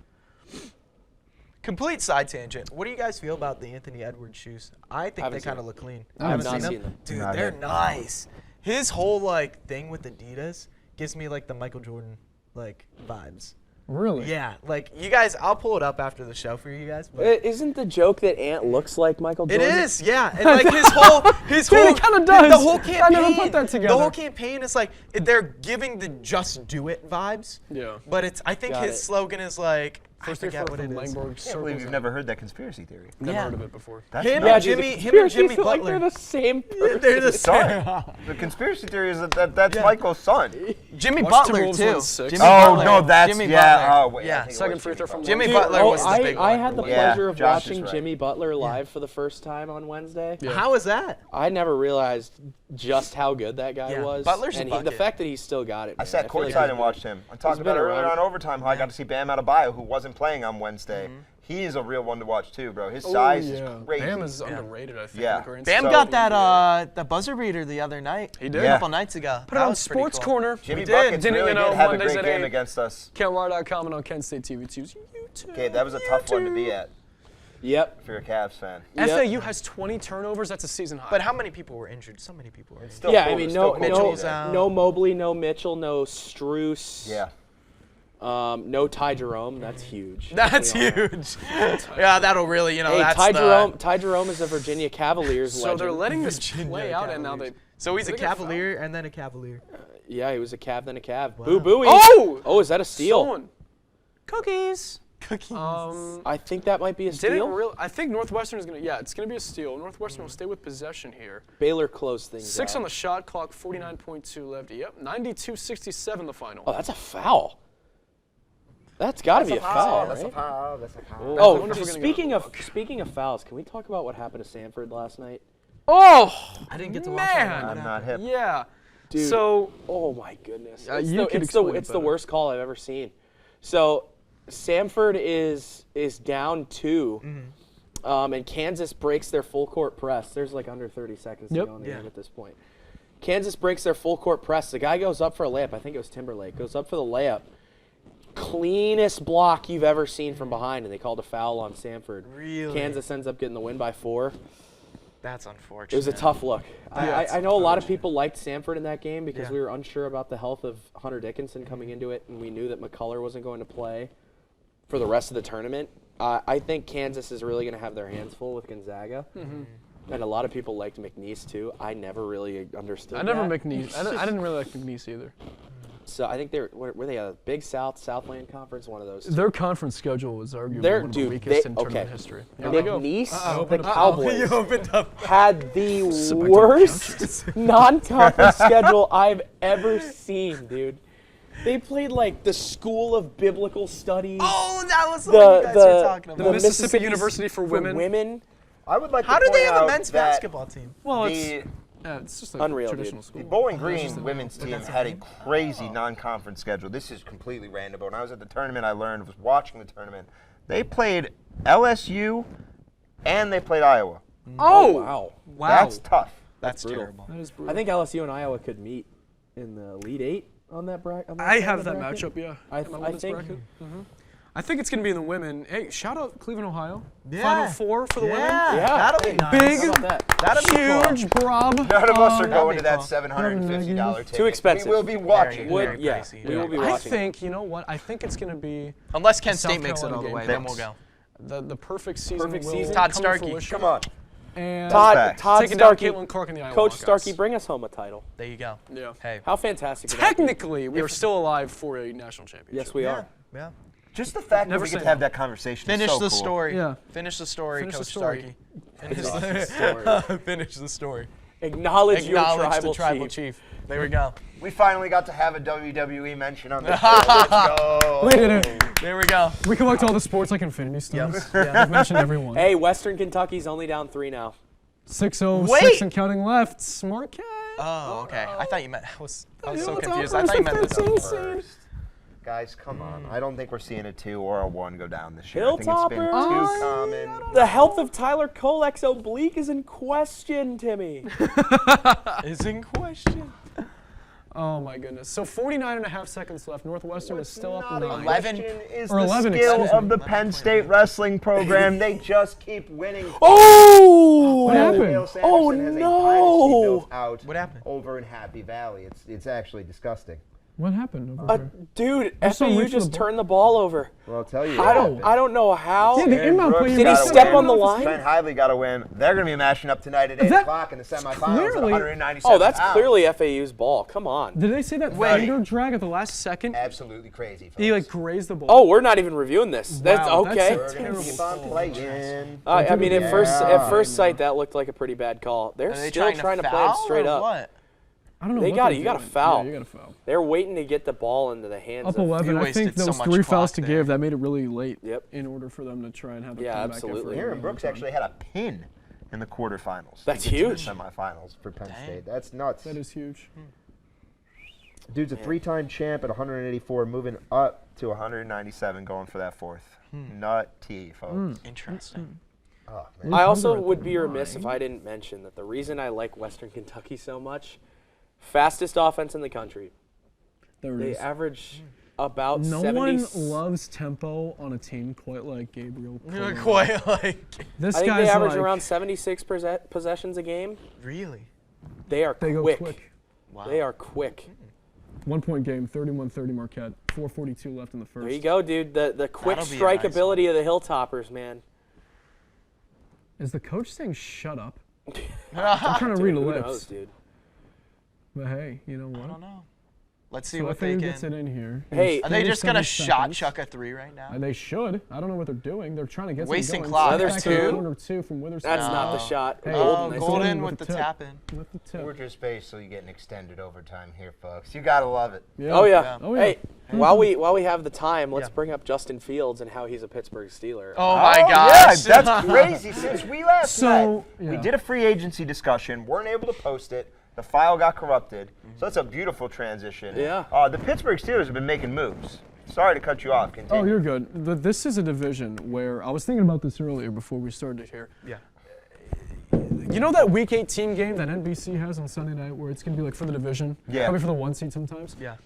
Complete side tangent. What do you guys feel about the Anthony Edwards shoes? I think Haven't they seen kind of them. look clean. I have Haven't not seen them. Dude, Not they're yet. nice. His whole like thing with Adidas gives me like the Michael Jordan like vibes. Really? Yeah, like you guys, I'll pull it up after the show for you guys. But Isn't the joke that Ant looks like Michael it Jordan? is, yeah. And like his whole, Dude, it kinda does. The whole campaign. I never put that together. The whole campaign is like they're giving the "just do it" vibes. Yeah. But it's, I think Got his it. slogan is like, I First thing forget what it from is. Langborg I can't circles believe you've it. never heard that conspiracy theory. Never Yeah. heard of it before. That's Him nuts. and dude, the Jimmy conspiracies feel like Butler. they're the same person. They're the Son. The conspiracy theory is that's Michael's son. Jimmy Watch Butler Timberwolves too. win 6. Jimmy Oh Butler. no, that's Jimmy yeah. Butler. Oh wait, I Yeah. think it Second was free throw from Jimmy Dude, Butler was the big I one. had the Yeah, pleasure of Josh is watching right. Jimmy Butler live for the first time on Wednesday. How is that? I never realized just how good that guy Yeah, was. Butler's a and the bucket. fact that he's still got it. I man. sat feel like courtside he's and watched him. I talked been about earlier around. on overtime how I got to see Bam Adebayo, who wasn't playing on Wednesday. He is a real one to watch too, bro. His size is crazy. Bam is underrated, I think. Yeah. in the grand Bam scheme. got that the buzzer beater the other night. He did? A Yeah. couple nights ago. Put it on Sports Corner. Jimmy We did. Buckets Didn't really you know did have a Mondays great at game 8? against us. CamWire.com and on Kent State TV2's YouTube. Okay, that was a tough one to be at Yep. if you're a Cavs fan. Yep. FAU has 20 turnovers. That's a season high. But how many people were injured? So many people were injured. Still Yeah, cool- I mean, still no, cool no, to be Mitchell's there. out. no Mobley, no Mitchell, no Struess. Yeah. No Ty Jerome. That's huge. That's We all know. huge. Yeah, that'll really, you know, Hey, that's Ty Jerome is a Virginia Cavaliers so legend. they're letting this Virginia play out, and now Cavaliers. they. So he's a Did they get Cavalier and then a Cavalier. Yeah, he was a Cav, then a Cav. Boo Booey. Oh! Oh, is that a steal? Someone. Cookies. Cookies. I think that might be a Didn't steal. real. I think Northwestern is gonna. Yeah, it's gonna be a steal. Northwestern will stay with possession here. Baylor closed things 6 out. on the shot clock. 49.2 left. Yep. 92-67 the final. Oh, that's a foul. That's got to be a foul, That's a right? foul. That's a foul. I Oh, wonder if we're gonna speaking of fouls, can we talk about what happened to Sanford last night? Oh I didn't get to watch that. man. I'm not hip. Yeah. Dude, So oh my goodness. you could explain it It's the better. worst call I've ever seen. So Samford is down 2, and Kansas breaks their full court press. There's like under 30 seconds to Yep. go in the game at this point. Kansas breaks their full court press. The guy goes up for a layup. I think it was Timberlake. Goes up for the layup. Cleanest block you've ever seen from behind, and they called a foul on Samford. Really? Kansas ends up getting the win by 4. That's unfortunate. It was a tough look. That's I know a lot of people liked Samford in that game because Yeah. we were unsure about the health of Hunter Dickinson coming into it, and we knew that McCullough wasn't going to play for the rest of the tournament. I think Kansas is really going to have their hands full with Gonzaga. And a lot of people liked McNeese too. I never really understood I never that. McNeese. I didn't really like McNeese either. So I think were they a Big South, Southland Conference, one of those two? Their conference schedule was arguably They're- one of dude, the weakest they- in tournament okay. history. McNeese, the You Cowboys, opened up. had the worst non-conference schedule I've ever seen, dude. They played like the School of Biblical Studies. Oh, that was the one you guys were talking about. the Mississippi University for Women. I would like How to do they point have a out men's that basketball team? Well, the it's just a Unreal, traditional dude. school. Bowling Green women's team had a crazy non-conference schedule. This is completely random, but when I was at the tournament, I learned, was watching the tournament, they played LSU and they played Iowa. Oh, wow. That's tough. That's brutal. terrible. That is brutal. I think LSU and Iowa could meet in the Elite 8 on that bracket. I have that matchup, yeah. I in my think- women's bracket. I think it's going to be in the women. Hey, shout out Cleveland, Ohio. Yeah. Final 4 for the women. That'll be nice. Big, How about that? That'll be cool. huge prob. None of us are that'd going be to that cool. $750 ticket. Too expensive. We will be watching. Very Would, yeah, pricey. we will be I watching. think, you know what? I think it's going to be Unless Kent South State makes it Carolina all the game. way, then we'll go. the perfect season. Perfect will season. Todd come to Starkey. fruition. Come on. And Todd taking down Starkey, Caitlin Clark in the Iowa Coach Hawkeyes. Starkey, bring us home a title. There you go. Yeah. Hey. How fantastic would that be? Technically, we are still alive for a national championship. Yes, we are. Yeah. Just the fact Never that we get say to have no. that conversation Finish is so the cool. story. Yeah. Finish the story, Finish the Coach story. Starkey. Finish the story. Acknowledge your Acknowledge tribal, the tribal chief. chief. There we go. We finally got to have a WWE mention on this show. Let's go. We did it. There we go. We collect all the sports like Infinity Stones. Yeah. We've mentioned everyone. Hey, Western Kentucky's only down 3 now. 6-0, Wait. 6 and counting left. Smart cat. Oh, okay. I thought you meant. I was so What's up, confused. I thought you meant first this. and 15? Guys, come on. I don't think we're seeing a 2 or a 1 go down this year. Hilltoppers. I think it's been too common. The health of Tyler Kolek's oblique is in question, Timmy. Is in question. Oh my goodness. So 49.5 seconds left. Northwestern is still up 9. 11. Is Or the 11, skill excuse me. of the Penn State wrestling program. They just keep winning. Oh! What happened? Dale Sanderson Oh, has a dynasty no. built out What happened? over in Happy Valley. It's actually disgusting. What happened over here? Dude, some FAU reach for just the ball. turned the ball over. Well, I'll tell you. I don't know how. Yeah, the inbound play. Did he step on the line? Trent Hively got to win. They're going to be matching up tonight at 8 That- o'clock in the semifinals at clearly- 197 Oh, that's pounds. clearly FAU's ball. Come on. Did they say that finger drag at the last second? Absolutely crazy. He folks. like grazed the ball. Oh, we're not even reviewing this. That's Wow, okay. that's We're going to keep on playing. I mean, at Yeah. first sight, that looked like a pretty bad call. They're Are they still trying to play him foul straight or up. What? I don't know. They what got they're it. You got to doing. foul. Yeah, you got to foul. They're waiting to get the ball into the hands Up of 11. I wasted think so those much 3 fouls clock to there. give. That made it really late. Yep. In order for them to try and have a Yeah, comeback absolutely. effort. Aaron Brooks actually had a pin in the quarterfinals. That's to get to huge. The semifinals for Penn State. That's nuts. That is huge. Dude's a 3-time champ at 184, moving up to 197, going for that 4th. Nutty, folks. Interesting. Oh, man. I also would be remiss if I didn't mention that the reason I like Western Kentucky so much, fastest offense in the country. There it They is. average about No 70. one loves tempo on a team quite like Gabriel. You're Collura. quite like. This I think guy's they average like, around 76 possessions a game. Really? They are They go quick. quick. Wow. They are quick. 1 point game, 31-30 Marquette. 4:42 left in the first. There you go, dude. The quick That'll be a strike nice ability of the Hilltoppers, man. Is the coach saying shut up? I'm trying to read the Who lips. knows, dude? But hey, you know what? I don't know. Let's see So what FAU they gets it can. in here. Hey, Are they just 37 gonna shot seconds. chuck a 3 right now? And they should. I don't know what they're doing. They're trying to get Wasting something clock. going. Weathers Back in the two? corner 2 from Witherspoon. That's not the shot. Hey, Oh, I said. Golden with with the the tip. tap in. With the tip. We're just basically getting extended overtime here, folks. You gotta love it. Yeah. Oh yeah. Oh, yeah. Hey, while we have the time, let's bring up Justin Fields and how he's a Pittsburgh Steeler. Oh my Yeah, gosh. that's crazy. Since we last So, met, we yeah. did a free agency discussion, weren't able to post it, The file got corrupted. So that's a beautiful transition. Yeah. The Pittsburgh Steelers have been making moves. Sorry to cut you off. Continue. Oh, you're good. This is a division where I was thinking about this earlier before we started here. Yeah. You know that Week 18 game that NBC has on Sunday night where it's going to be like for the division? Yeah. Probably for the 1 seed sometimes? Yeah.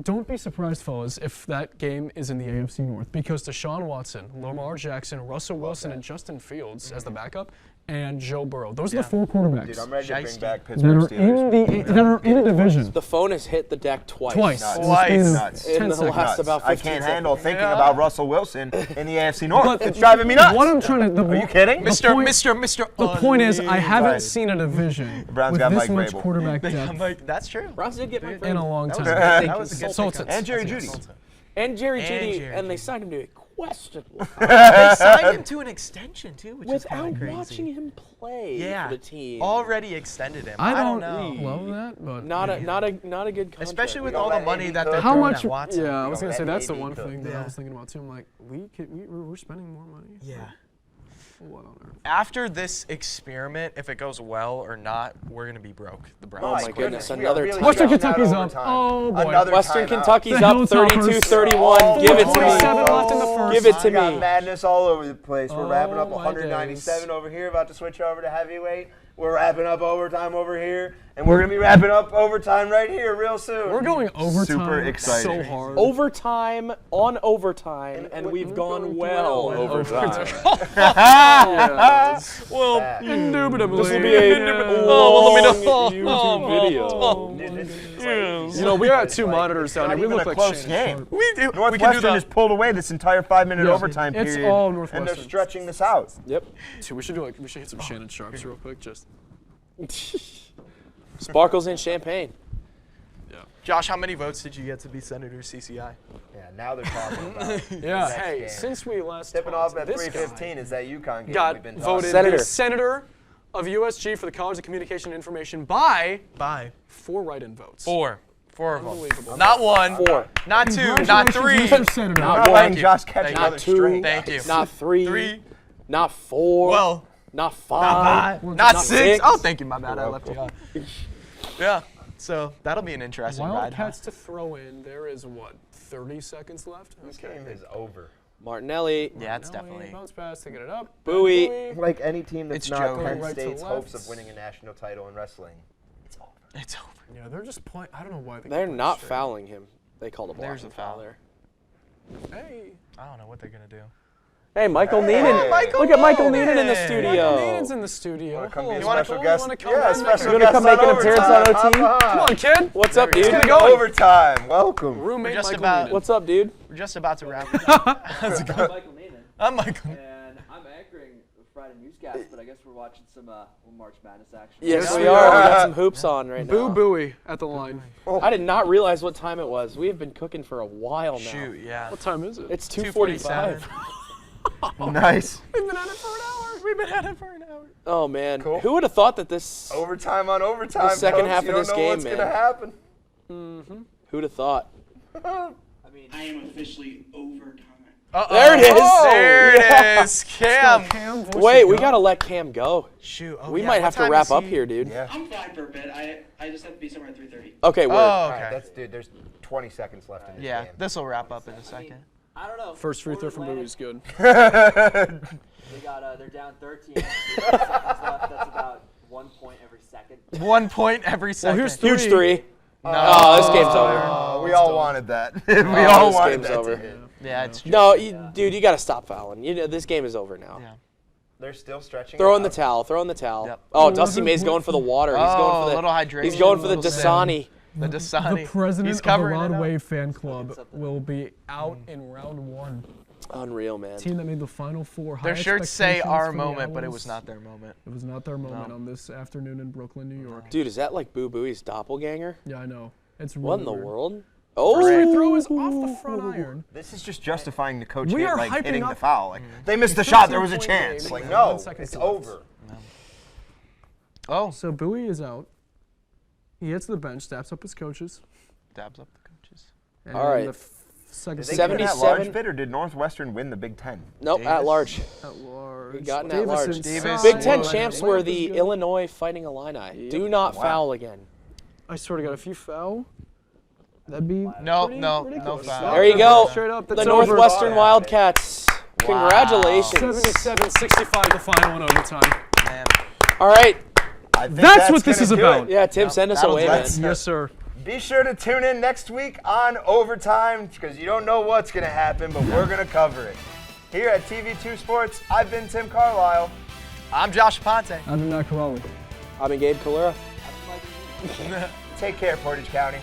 Don't be surprised, fellas, if that game is in the AFC North because Deshaun Watson, Lamar Jackson, Russell Wilson, and Justin Fields as the backup, and Joe Burrow. Those are the 4 quarterbacks Dude, I'm ready to bring Shiesty. back that Pittsburgh are, Steelers. that are in a division. The phone has hit the deck twice. Nuts. In the Twice. span of Nuts. 10 In the seconds. last about 15 I can't handle seconds. thinking Yeah. about Russell Wilson in the AFC North. But It's driving me nuts. What I'm trying to. Are you kidding? Mr. The point is, I haven't Right. seen a division Browns with got this Mike much Vrabel. quarterback I'm depth like, that's true. Browns did get Mike in a Vrabel. long That time. was That was a good Consultants. And Jerry Jeudy. And Jerry And Jeudy, Jerry and they Jeudy. signed him to a questionable They signed him to an extension too, which is without kind of crazy. watching him play Yeah. for the team. Already extended him. I don't don't know. love that, but Not a good contract. Especially with We all don't the let money AD that cook. they're how throwing much? at Watson. Yeah, I was don't gonna say let that's the AD one cook. thing that I Yeah. was thinking about too. I'm like, we're spending more money. Yeah. What on earth? After this experiment, if it goes well or not, we're gonna be broke. The Browns. my goodness, we are another really tie. Western stretching out Kentucky's up. overtime. Oh boy. Another Western timeout. Kentucky's The up Hilltoppers. 32-31. Give it to 47 me. left in the first. Give it to We got me. madness all over the place. We're wrapping up Oh, my 197 over here, about to switch over to heavyweight. We're wrapping up overtime over here, and we're gonna be wrapping up overtime right here real soon. We're going overtime. Super exciting. So hard. Overtime on overtime, and we've gone well overtime. Well, Bad. indubitably. This will be a long YouTube video. You know, we got 2 monitors down Not here. We even look a like close Shannon game. Sharp. We do. We can do Northwestern has that. pulled away this entire 5-minute Yeah. overtime It's period, all and they're Northwestern. stretching this out. Yep. Dude, we should hit some Shannon Sharps real quick. Just. Sparkles and champagne. Josh, how many votes did you get to be Senator CCI? Yeah, now they're talking about. Yeah. Next Hey, game. since we last Tipping talked, off at this 3:15 is that UConn game got we've been voted talking. Senator. Senator of USG for the College of Communication and Information by Bye. 4 write-in votes. 4 of them. Unbelievable. Not 1. 4. Not 2. Not 3. Congratulations, Mr. Senator. Not Not one. letting Josh catch Thank you. another Not 2. string. Thank you. Not 3. 3. Not 4. Well, not 5. not 6. 6. Oh, thank you. My bad. I left you off. Yeah. So that'll be an interesting ride. Wildcats to throw in. There is what, 30 seconds left? This game is over. Martinelli. Yeah, it's Now definitely. bounce pass to get it up. Buoy. Like any team that's It's not Joe. Penn Right to State's left. hopes of winning a national title in wrestling. It's over. Yeah, they're just playing. I don't know why They're keep not playing fouling him. They called a There's blocking a foul. foul there. straight. Hey. I don't know what they're gonna do. Hey, Michael Hey. Neenan. Michael Look at Michael Neenan. Neenan in the Michael studio. Neenan's in the studio. Wanna come be a Hello, special Michael. guest? You wanna come Yeah, back? special You wanna guest come make an appearance on overtime. OT? Come on, kid. What's up, dude? Let's get it going. Overtime. Welcome. Roommate We're just Michael about- Neenan. What's up, dude? We're just about to wrap it I'm Michael Neenan, I'm Michael. and I'm anchoring the Friday newscast, but I guess we're watching some March Madness action. Yes, Yeah. we are. We got some hoops on right Boo now. Buoy at the line. I did not realize what time it was. We have been cooking for a while now. Shoot, yeah. What time is it? It's 2:47. 2:45. Nice. We've been at it for an hour. We've been at it for an hour. Oh man, Cool. who would have thought that this? Overtime on overtime. The second folks. half You of don't this know game, what's man. gonna happen. Who'd have thought? I mean, I am officially overtime. There it is. There Yeah. it is. Cam. Cam, Wait, we gotta let Cam go. Shoot. Oh, We yeah, might what have to time wrap is up he? here, dude. Yeah. I'm fine for a bit. I just have to be somewhere at 3:30. Okay, we're. Oh, All okay. right, that's dude. There's 20 seconds left in this Yeah, game. this will wrap up in a second. I don't know. First free throw Florida from Buoy is good. They got they're down 13. Seconds left. That's about 1 point every second. 1 point every second. here's Huge three. No. Oh, this game's over. Oh, we all wanted that. we Oh, all this wanted game's that. over. To hit. Yeah, it's true. No, dude, you gotta stop fouling. You know, this game is over now. Yeah. They're still stretching. Throw it in the out. towel. Throw in the towel. Yep. Oh, Dusty May's going for the water. He's Oh, going for the little hydration. He's going for the Little Dasani. The Dasani. The president He's of the covering Rod it up. Wave fan club will be out in round 1. Unreal, man. Team that made the Final Four. Their High shirts say expectations our for the moment, but it Owls. was not their moment. It was not their moment No. on this afternoon in Brooklyn, New York. Dude, is that like Boo Booey's doppelganger? Yeah, I know. It's really What in the weird. world? Oh, Free throw is off the front iron. This is just justifying the coach We hit, are like hyping hitting the up- foul. Like they missed the shot, there was a 13-point chance. game Like with no, 11 seconds it's left. over. Oh. So Buoy is out. He hits the bench, daps up his coaches. Dabs up the coaches. And All right. the second. Did they get an 77 at-large bid, or did Northwestern win the Big Ten? Nope, at large. At large. We got an at large. Davis. Big Ten Whoa. champs were the Illinois Fighting Illini. Do not foul again. I sort of got a few foul. That'd be No, pretty no ridiculous. foul. There you go. Straight up, The that's over. Northwestern Wildcats. Congratulations. 77-65 the final in overtime. Man. All right. I think That's what this gonna is do about. it. Yeah, Tim, send us that'll away, do man. it. Yes, sir. Be sure to tune in next week on Overtime, because you don't know what's going to happen, but we're going to cover it. Here at TV2 Sports, I've been Tim Carlile. I'm Josh Aponte. I'm Timmy Carlile. I've been Gabe Collura. Take care, Portage County.